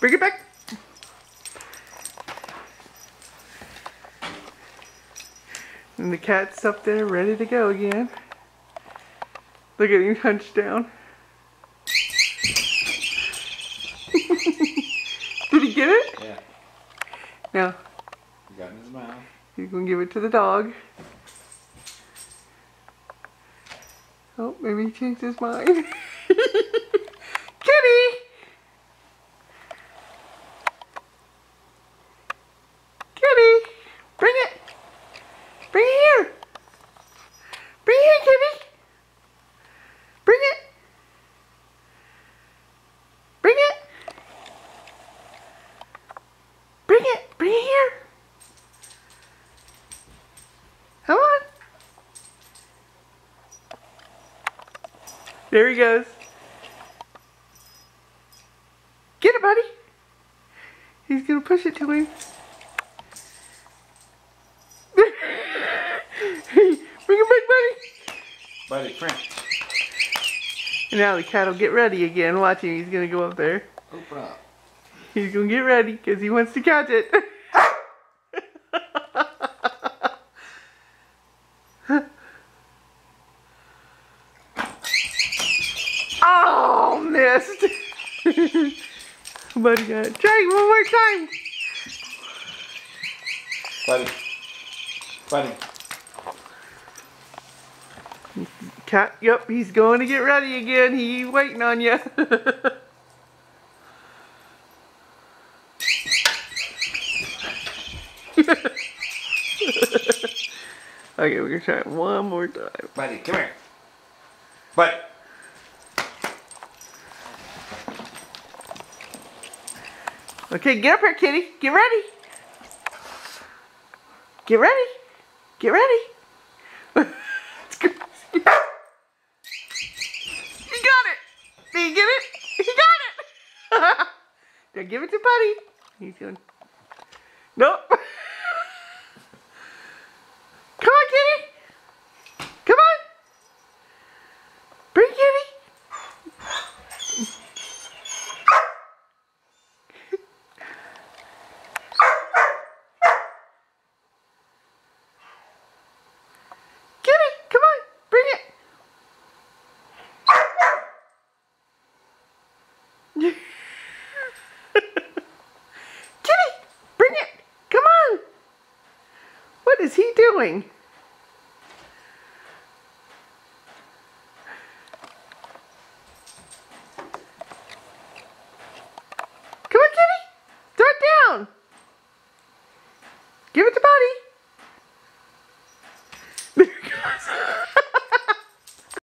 Bring it back. And the cat's up there ready to go again. Look at him hunched down. Did he get it? Yeah. Now, He got it in his mouth. he's going to give it to the dog. Oh, maybe he changed his mind. Kitty! Kitty! Bring it! Bring it here! Bring it here, Kitty! Bring it! Bring it! Bring it! Bring it here! Come on! There he goes. Get it, buddy. He's gonna push it to him. Bring it back, buddy. Buddy, print. And now the cat will get ready again. Watch him. He's gonna go up there. Open up. He's gonna get ready because he wants to catch it. Oh, missed. Buddy got it. Try it one more time. Buddy. Buddy. Cat, yep, he's going to get ready again. He's waiting on you. Okay, we're gonna try it one more time. Buddy, come here. Buddy. Okay, get up here, kitty. Get ready. Get ready. Get ready. You got it. Did you get it? He got it. Now give it to Buddy. He's going. Nope. Come on, kitty. Come on. Bring kitty. Come on, bring it. Kitty, bring it. Come on. What is he doing? Come on, kitty. Throw it down. Give it to